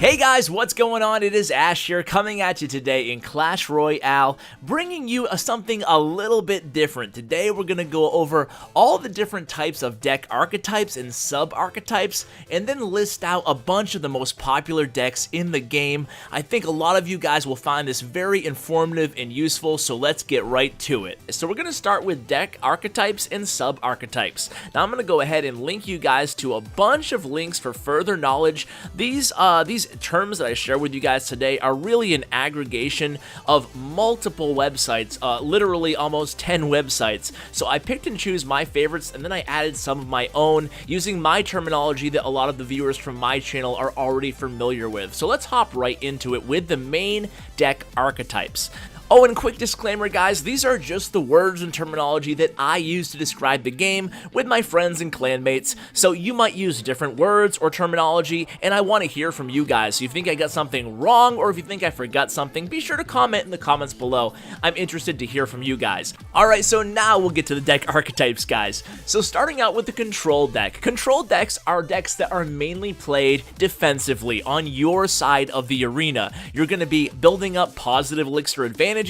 Hey guys, what's going on? It is Ash here, coming at you today in Clash Royale, bringing you something a little bit different. Today we're going to go over all the different types of deck archetypes and sub-archetypes, and then list out a bunch of the most popular decks in the game. I think a lot of you guys will find this very informative and useful, so let's get right to it. So we're going to start with deck archetypes and sub-archetypes. Now I'm going to go ahead and link you guys to a bunch of links for further knowledge. These terms that I share with you guys today are really an aggregation of multiple websites, literally almost 10 websites. So I picked and choose my favorites, and then I added some of my own using my terminology that a lot of the viewers from my channel are already familiar with. So let's hop right into it with the main deck archetypes. Oh, and quick disclaimer guys, these are just the words and terminology that I use to describe the game with my friends and clanmates, so you might use different words or terminology, and I want to hear from you guys. So if you think I got something wrong, or if you think I forgot something, be sure to comment in the comments below. I'm interested to hear from you guys. Alright, so now we'll get to the deck archetypes, guys. So starting out with the control deck. Control decks are decks that are mainly played defensively on your side of the arena. You're going to be building up positive elixir advantage,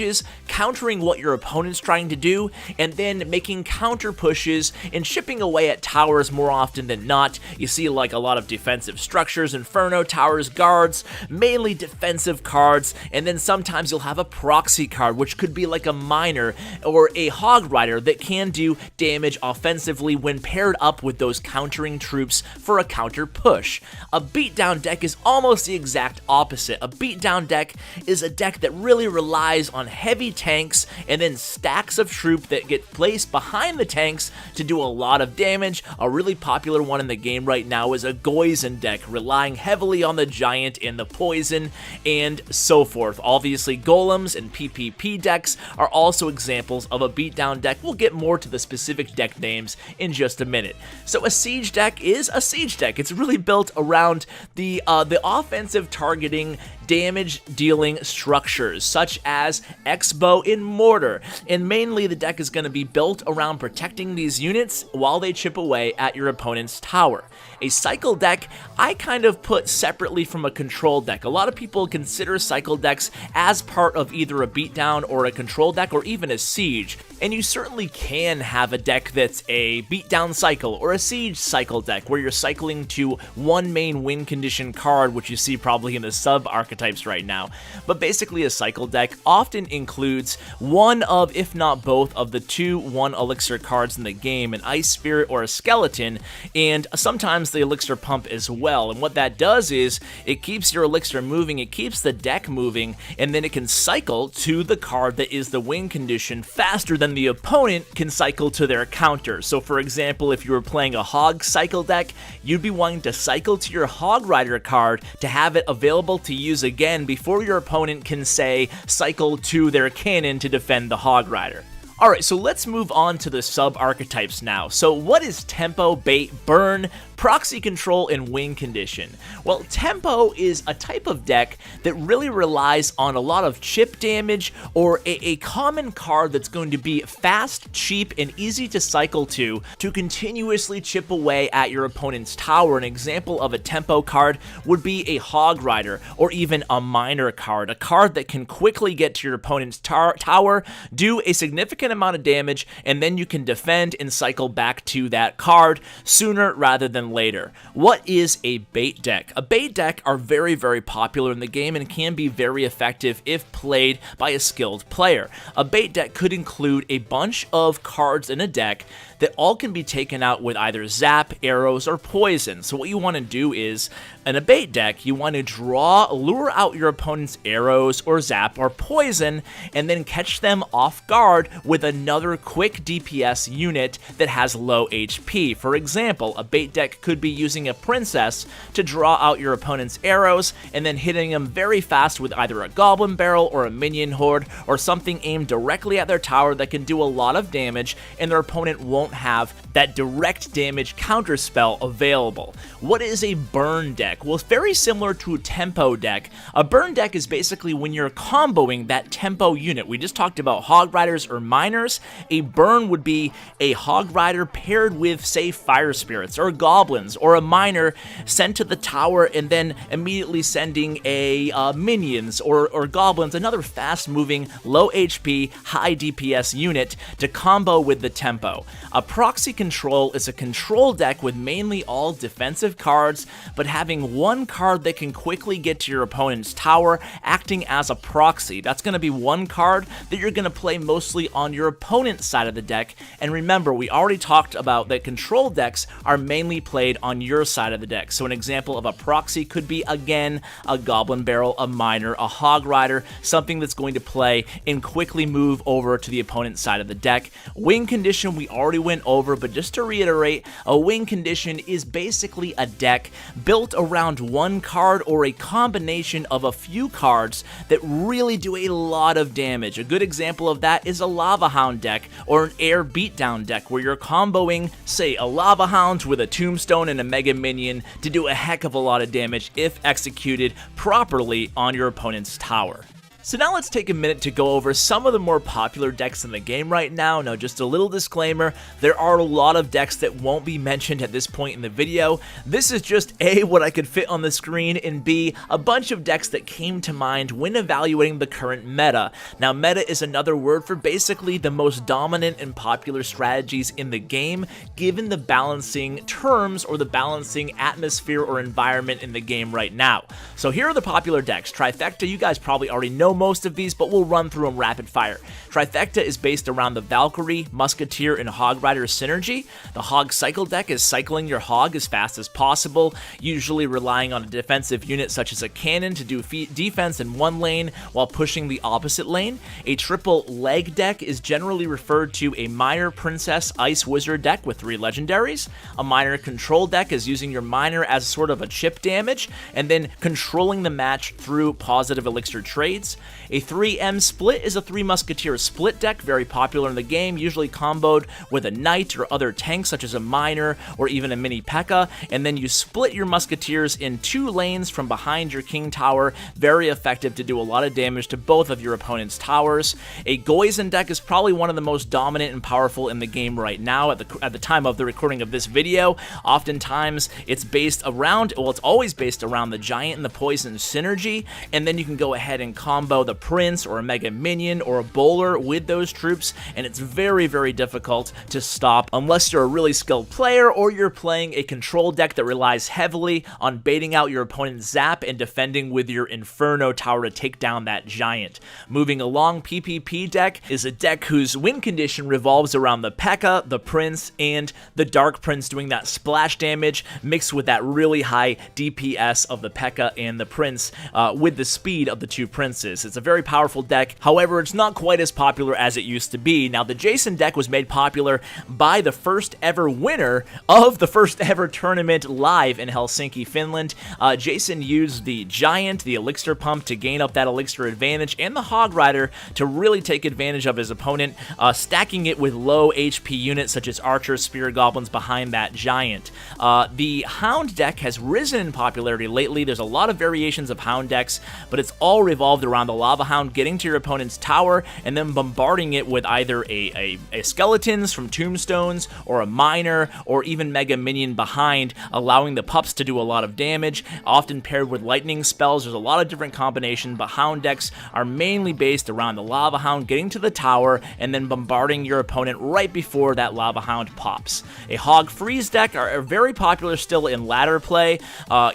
countering what your opponent's trying to do, and then making counter pushes and chipping away at towers more often than not. You see like a lot of defensive structures, inferno towers, guards, mainly defensive cards, and then sometimes you'll have a proxy card, which could be like a miner or a hog rider that can do damage offensively when paired up with those countering troops for a counter push. A beatdown deck is almost the exact opposite. A beatdown deck is a deck that really relies on heavy tanks and then stacks of troop that get placed behind the tanks to do a lot of damage. A really popular one in the game right now is a Goison deck, relying heavily on the giant and the poison and so forth. Obviously, golems and PvP decks are also examples of a beatdown deck. We'll get more to the specific deck names in just a minute. So a siege deck is a siege deck. It's really built around the offensive targeting damage dealing structures such as X-Bow and Mortar, and mainly the deck is going to be built around protecting these units while they chip away at your opponent's tower. A cycle deck I kind of put separately from a control deck. A lot of people consider cycle decks as part of either a beatdown or a control deck or even a siege, and you certainly can have a deck that's a beatdown cycle or a siege cycle deck where you're cycling to one main win condition card, which you see probably in the sub-archetypes right now. But basically a cycle deck often includes one of, if not both, of the two 1 elixir cards in the game, an Ice Spirit or a Skeleton, and sometimes the elixir pump as well. And what that does is it keeps your elixir moving, it keeps the deck moving, and then it can cycle to the card that is the win condition faster than the opponent can cycle to their counter. So for example, if you were playing a Hog Cycle deck, you'd be wanting to cycle to your Hog Rider card to have it available to use again before your opponent can, say, cycle to their cannon to defend the Hog Rider. Alright, so let's move on to the sub-archetypes now. So what is tempo, bait, burn, proxy control, and win condition? Well, tempo is a type of deck that really relies on a lot of chip damage or a common card that's going to be fast, cheap, and easy to cycle to continuously chip away at your opponent's tower. An example of a tempo card would be a Hog Rider or even a Miner card, a card that can quickly get to your opponent's tower, do a significant amount of damage, and then you can defend and cycle back to that card sooner rather than later. What is a bait deck? A bait deck are very, very popular in the game and can be very effective if played by a skilled player. A bait deck could include a bunch of cards in a deck that all can be taken out with either zap, arrows, or poison. So what you want to do is, in a bait deck, you want to lure out your opponent's arrows or zap or poison, and then catch them off guard with another quick DPS unit that has low HP. For example, a bait deck could be using a princess to draw out your opponent's arrows and then hitting them very fast with either a goblin barrel or a minion horde or something aimed directly at their tower that can do a lot of damage, and their opponent won't have that direct damage counterspell available. What is a burn deck? Well, it's very similar to a tempo deck. A burn deck is basically when you're comboing that tempo unit. We just talked about Hog Riders or Miners miners. A burn would be a Hog Rider paired with, say, Fire Spirits or Goblins, or a miner sent to the tower and then immediately sending a minions or Goblins, another fast-moving, low HP, high DPS unit to combo with the tempo. A proxy control is a control deck with mainly all defensive cards, but having one card that can quickly get to your opponent's tower, acting as a proxy. That's going to be one card that you're going to play mostly on your opponent's side of the deck. And remember, we already talked about that control decks are mainly played on your side of the deck. So an example of a proxy could be, again, a Goblin Barrel, a Miner, a Hog Rider, something that's going to play and quickly move over to the opponent's side of the deck. Win condition we already went over, but just to reiterate, a win condition is basically a deck built around one card or a combination of a few cards that really do a lot of damage. A good example of that is a Lava Hound deck or an Air Beatdown deck where you're comboing, say, a Lava Hound with a Tombstone and a Mega Minion to do a heck of a lot of damage if executed properly on your opponent's tower. So now let's take a minute to go over some of the more popular decks in the game right now. Now, just a little disclaimer, there are a lot of decks that won't be mentioned at this point in the video. This is just A, what I could fit on the screen, and B, a bunch of decks that came to mind when evaluating the current meta. Now, meta is another word for basically the most dominant and popular strategies in the game, given the balancing terms or the balancing atmosphere or environment in the game right now. So here are the popular decks. Trifecta, you guys probably already know most of these, but we'll run through them rapid fire. Trifecta is based around the Valkyrie, Musketeer, and Hog Rider synergy. The Hog Cycle deck is cycling your Hog as fast as possible, usually relying on a defensive unit such as a cannon to do defense in one lane while pushing the opposite lane. A triple leg deck is generally referred to a Miner, Princess, Ice Wizard deck with 3 legendaries. A Miner control deck is using your Miner as sort of a chip damage and then controlling the match through positive elixir trades. A 3M split is a 3 Musketeer Split Deck, very popular in the game, usually comboed with a Knight or other tanks such as a Miner or even a Mini P.E.K.K.A, and then you split your Musketeers in 2 lanes from behind your King Tower, very effective to do a lot of damage to both of your opponent's towers. A Goison deck is probably one of the most dominant and powerful in the game right now at the time of the recording of this video. Oftentimes it's based around, well, it's always based around the Giant and the Poison synergy, and then you can go ahead and combo the Prince or a Mega Minion or a Bowler with those troops, and it's very, very difficult to stop unless you're a really skilled player or you're playing a control deck that relies heavily on baiting out your opponent's zap and defending with your Inferno tower to take down that Giant. Moving along, PPP deck is a deck whose win condition revolves around the P.E.K.K.A, the Prince, and the Dark Prince doing that splash damage mixed with that really high DPS of the P.E.K.K.A and the Prince with the speed of the 2 princes. It's a very powerful deck, however, it's not quite as popular as it used to be. Now, the Jason deck was made popular by the first ever winner of the first ever tournament live in Helsinki, Finland. Jason used the Giant, the Elixir Pump to gain up that Elixir advantage, and the Hog Rider to really take advantage of his opponent, stacking it with low HP units such as Archers, Spear Goblins behind that Giant. The Hound deck has risen in popularity lately. There's a lot of variations of Hound decks, but it's all revolved around the Lava Hound getting to your opponent's tower and then bombarding it with either a skeletons from tombstones or a Miner or even Mega Minion behind, allowing the pups to do a lot of damage, often paired with lightning spells. There's a lot of different combinations, but Hound decks are mainly based around the Lava Hound getting to the tower and then bombarding your opponent right before that Lava Hound pops. A Hog Freeze deck are very popular still in ladder play.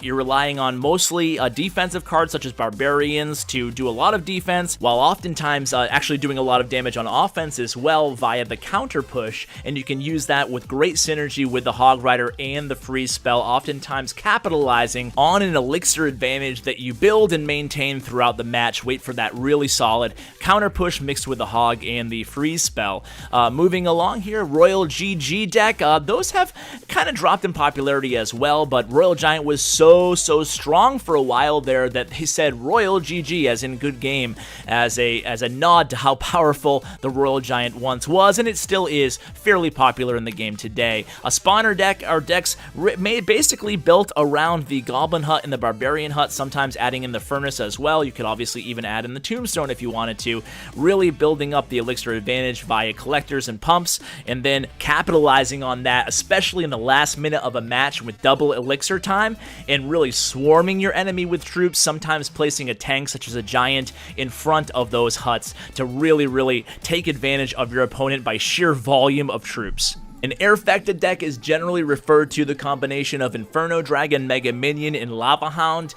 You're relying on mostly defensive cards such as Barbarians to do a lot of defense, while oftentimes actually doing a lot of damage on offense as well via the counter push, and you can use that with great synergy with the Hog Rider and the freeze spell, oftentimes capitalizing on an elixir advantage that you build and maintain throughout the match. Wait for that really solid counter push mixed with the Hog and the freeze spell. Moving along here, Royal GG deck, those have kind of dropped in popularity as well, but Royal Giant was so strong for a while there that he said Royal GG, as in good game as a nod to how powerful the Royal Giant once was, and it still is fairly popular in the game today. A spawner deck are decks basically built around the Goblin Hut and the Barbarian Hut, sometimes adding in the Furnace as well. You could obviously even add in the Tombstone if you wanted to, really building up the Elixir advantage via collectors and pumps, and then capitalizing on that, especially in the last minute of a match with double Elixir time, and really swarming your enemy with troops, sometimes placing a tank such as a Giant in front of those huts to really take advantage of your opponent by sheer volume of troops. An Airfecta deck is generally referred to the combination of Inferno Dragon, Mega Minion, and Lava Hound.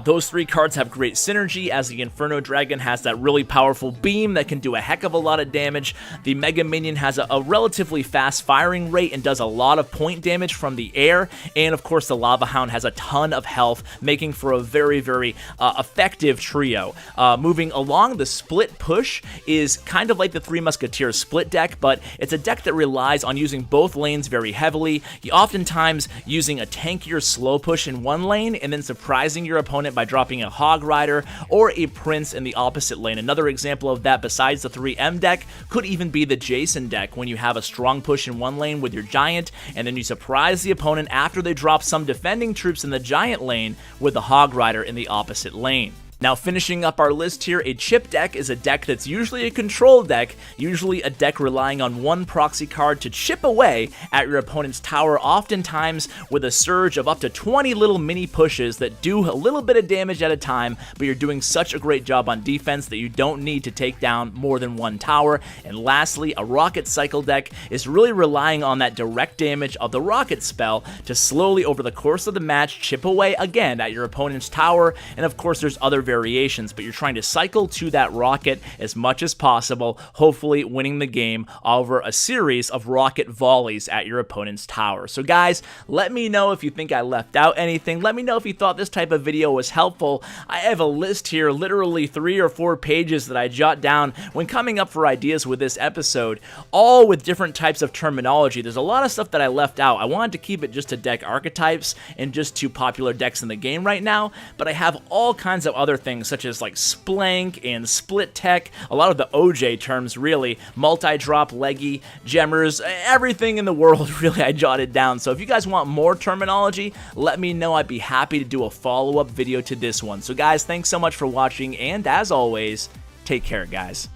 Those three cards have great synergy, as the Inferno Dragon has that really powerful beam that can do a heck of a lot of damage. The Mega Minion has a relatively fast firing rate and does a lot of point damage from the air, and of course the Lava Hound has a ton of health, making for a very effective trio. Moving along, the Split Push is kind of like the Three Musketeer Split Deck, but it's a deck that relies on using both lanes very heavily, oftentimes using a tankier slow push in one lane and then surprising your opponent by dropping a Hog Rider or a Prince in the opposite lane. Another example of that besides the 3M deck could even be the Jason deck, when you have a strong push in one lane with your Giant and then you surprise the opponent after they drop some defending troops in the Giant lane with the Hog Rider in the opposite lane. Now, finishing up our list here, a chip deck is a deck that's usually a control deck, usually a deck relying on one proxy card to chip away at your opponent's tower, oftentimes with a surge of up to 20 little mini pushes that do a little bit of damage at a time, but you're doing such a great job on defense that you don't need to take down more than one tower. And lastly, a Rocket Cycle deck is really relying on that direct damage of the Rocket spell to slowly, over the course of the match, chip away again at your opponent's tower. And of course, there's other variations, but you're trying to cycle to that rocket as much as possible, hopefully winning the game over a series of rocket volleys at your opponent's tower. So guys, let me know if you think I left out anything. Let me know if you thought this type of video was helpful. I have a list here, literally 3 or 4 pages that I jot down when coming up for ideas with this episode, all with different types of terminology. There's a lot of stuff that I left out. I wanted to keep it just to deck archetypes and just to popular decks in the game right now, but I have all kinds of other things such as like splank and split tech, a lot of the OJ terms really, multi-drop, leggy, gemmers, everything in the world really I jotted down. So if you guys want more terminology, let me know. I'd be happy to do a follow-up video to this one. So guys, thanks so much for watching, and as always, take care guys.